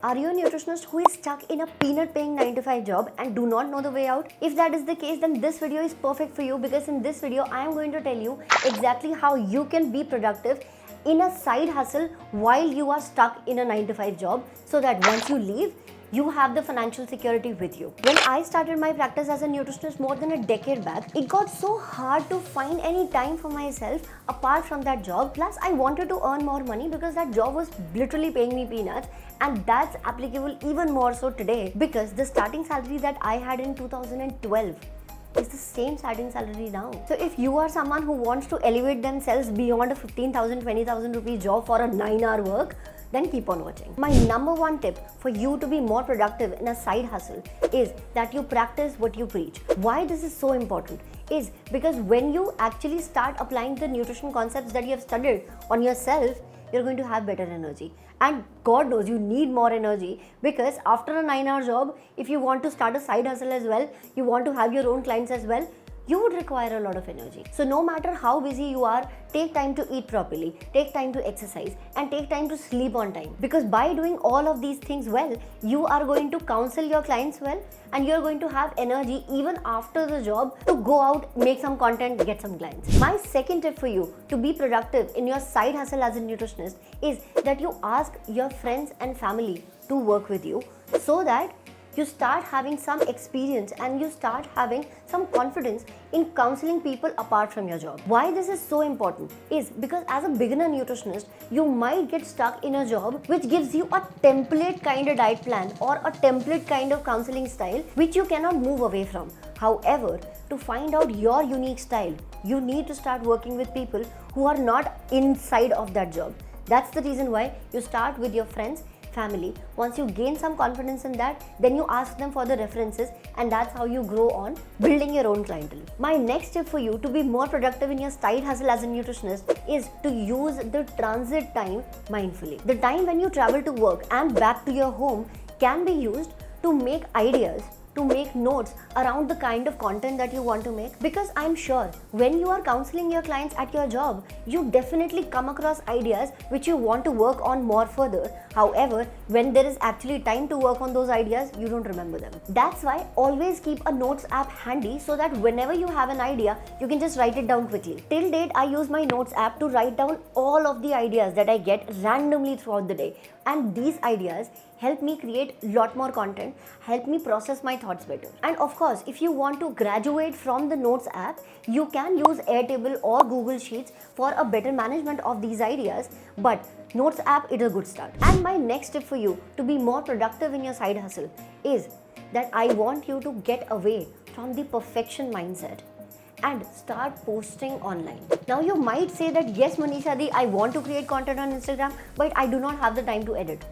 Are you a nutritionist who is stuck in a peanut paying 9 to 5 job and do not know the way out? If that is the case, then this video is perfect for you, because in this video I am going to tell you exactly how you can be productive in a side hustle while you are stuck in a 9 to 5 job, so that once you leave, you have the financial security with you. When I started my practice as a nutritionist more than a decade back, it got so hard to find any time for myself apart from that job. Plus, I wanted to earn more money because that job was literally paying me peanuts, and that's applicable even more so today, because the starting salary that I had in 2012 is the same starting salary now. So if you are someone who wants to elevate themselves beyond a 15,000, 20,000 rupee job for a 9-hour work, then keep on watching. My number one tip for you to be more productive in a side hustle is that you practice what you preach. Why this is so important is because when you actually start applying the nutrition concepts that you have studied on yourself, you're going to have better energy. And God knows you need more energy, because after a 9-hour job, if you want to start a side hustle as well, you want to have your own clients as well, you would require a lot of energy. So no matter how busy you are, take time to eat properly, take time to exercise, and take time to sleep on time. Because by doing all of these things well, you are going to counsel your clients well, and you're going to have energy even after the job to go out, make some content, get some clients. My second tip for you to be productive in your side hustle as a nutritionist is that you ask your friends and family to work with you, so that you start having some experience and you start having some confidence in counseling people apart from your job. Why this is so important is because as a beginner nutritionist, you might get stuck in a job which gives you a template kind of diet plan or a template kind of counseling style which you cannot move away from. However, to find out your unique style, you need to start working with people who are not inside of that job. That's the reason why you start with your friends, family. Once you gain some confidence in that, then you ask them for the references, and that's how you grow on building your own clientele. My next tip for you to be more productive in your side hustle as a nutritionist is to use the transit time mindfully. The time when you travel to work and back to your home can be used to make ideas, to make notes around the kind of content that you want to make, because I'm sure when you are counseling your clients at your job, you definitely come across ideas which you want to work on more further. However, when there is actually time to work on those ideas, you don't remember them. That's why always keep a notes app handy, so that whenever you have an idea, you can just write it down quickly. Till date, I use my notes app to write down all of the ideas that I get randomly throughout the day, and these ideas help me create a lot more content, help me process my thoughts better. And of course, if you want to graduate from the Notes app, you can use Airtable or Google Sheets for a better management of these ideas, but Notes app is a good start. And my next tip for you to be more productive in your side hustle is that I want you to get away from the perfection mindset and start posting online. Now you might say that, yes Manisha Di, I want to create content on Instagram, but I do not have the time to edit.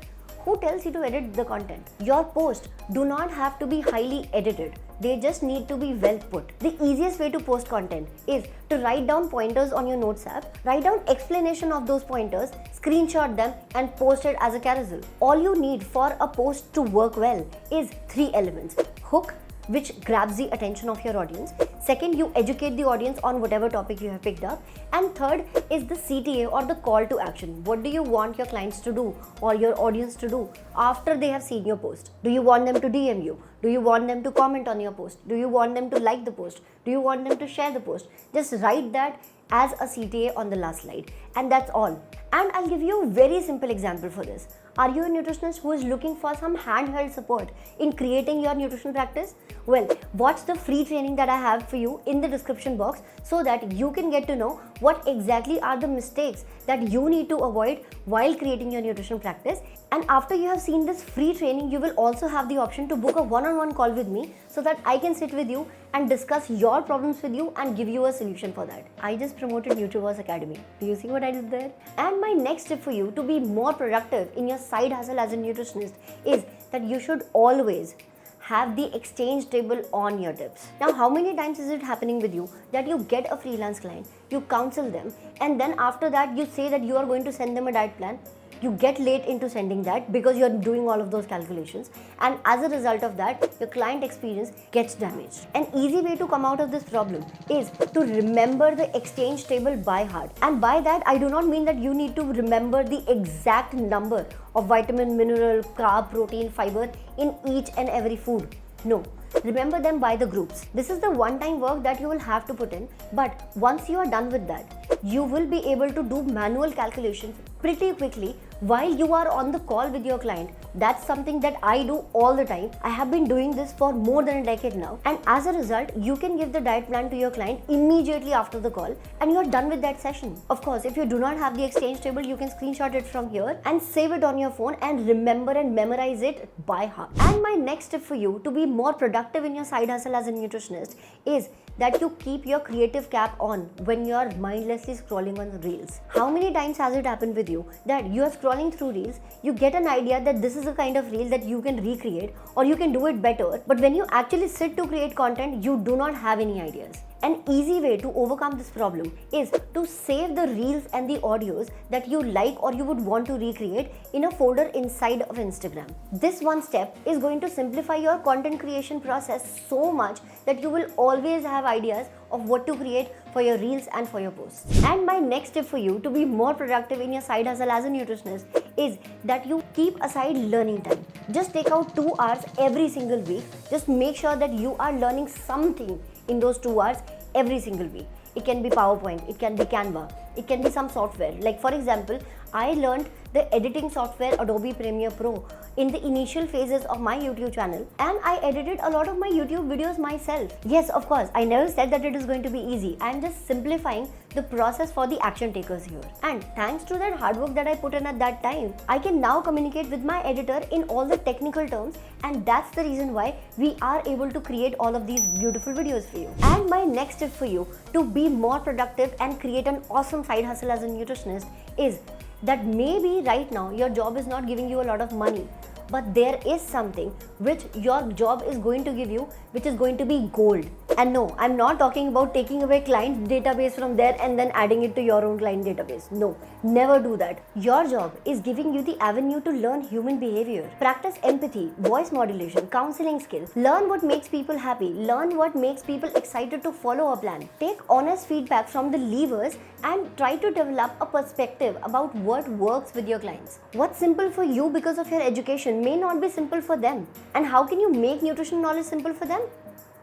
Who tells you to edit the content? Your posts do not have to be highly edited. They just need to be well put. The easiest way to post content is to write down pointers on your Notes app, write down explanation of those pointers, screenshot them, and post it as a carousel. All you need for a post to work well is 3 elements. Hook, which grabs the attention of your audience. Second, you educate the audience on whatever topic you have picked up. And third is the CTA, or the call to action. What do you want your clients to do or your audience to do after they have seen your post? Do you want them to DM you? Do you want them to comment on your post? Do you want them to like the post? Do you want them to share the post? Just write that as a CTA on the last slide, and that's all. And I'll give you a very simple example for this. Are you a nutritionist who is looking for some handheld support in creating your nutrition practice? Well, watch the free training that I have for you in the description box, so that you can get to know what exactly are the mistakes that you need to avoid while creating your nutrition practice. And after you have seen this free training, you will also have the option to book a one-on-one call with me, so that I can sit with you and discuss your problems with you and give you a solution for that. I just promoted NutriBoss Academy. Do you see what I did there? And my next tip for you to be more productive in your side hustle as a nutritionist is that you should always have the exchange table on your tips. Now, how many times is it happening with you that you get a freelance client, you counsel them, and then after that you say that you are going to send them a diet plan, you get late into sending that because you're doing all of those calculations, and as a result of that, your client experience gets damaged. An easy way to come out of this problem is to remember the exchange table by heart. And by that, I do not mean that you need to remember the exact number of vitamin, mineral, carb, protein, fiber in each and every food. No, remember them by the groups. This is the one-time work that you will have to put in, but once you are done with that, you will be able to do manual calculations pretty quickly while you are on the call with your client. That's something that I do all the time. I have been doing this for more than a decade now, and as a result, you can give the diet plan to your client immediately after the call and you're done with that session. Of course, if you do not have the exchange table, you can screenshot it from here and save it on your phone and remember and memorize it by heart. And my next tip for you to be more productive in your side hustle as a nutritionist is that you keep your creative cap on when you are mindlessly scrolling on reels. How many times has it happened with you that you are scrolling through reels, you get an idea that this is a kind of reel that you can recreate or you can do it better, but when you actually sit to create content, you do not have any ideas. An easy way to overcome this problem is to save the reels and the audios that you like or you would want to recreate in a folder inside of Instagram. This one step is going to simplify your content creation process so much that you will always have ideas of what to create for your reels and for your posts. And my next tip for you to be more productive in your side hustle as a nutritionist is that you keep aside learning time. Just take out 2 hours every single week. Just make sure that you are learning something in those 2 hours every single week. It can be PowerPoint, it can be Canva, it can be some software. Like for example, I learned the editing software Adobe Premiere Pro in the initial phases of my YouTube channel, and I edited a lot of my YouTube videos myself. Yes, of course, I never said that it is going to be easy. I am just simplifying the process for the action takers here. And thanks to that hard work that I put in at that time, I can now communicate with my editor in all the technical terms, and that's the reason why we are able to create all of these beautiful videos for you. And my next tip for you to be more productive and create an awesome side hustle as a nutritionist is that maybe right now your job is not giving you a lot of money, but there is something which your job is going to give you, which is going to be gold. And no, I'm not talking about taking away client database from there and then adding it to your own client database. No, never do that. Your job is giving you the avenue to learn human behavior. Practice empathy, voice modulation, counseling skills. Learn what makes people happy. Learn what makes people excited to follow a plan. Take honest feedback from the leavers and try to develop a perspective about what works with your clients. What's simple for you because of your education may not be simple for them. And how can you make nutrition knowledge simple for them?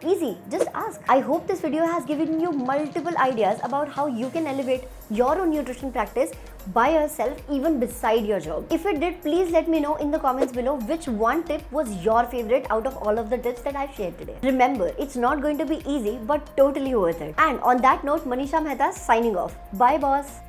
Easy, just ask. I hope this video has given you multiple ideas about how you can elevate your own nutrition practice by yourself even beside your job. If it did, please let me know in the comments below which one tip was your favorite out of all of the tips that I've shared today. Remember, it's not going to be easy but totally worth it. And on that note, Manisha Mehta signing off. Bye boss.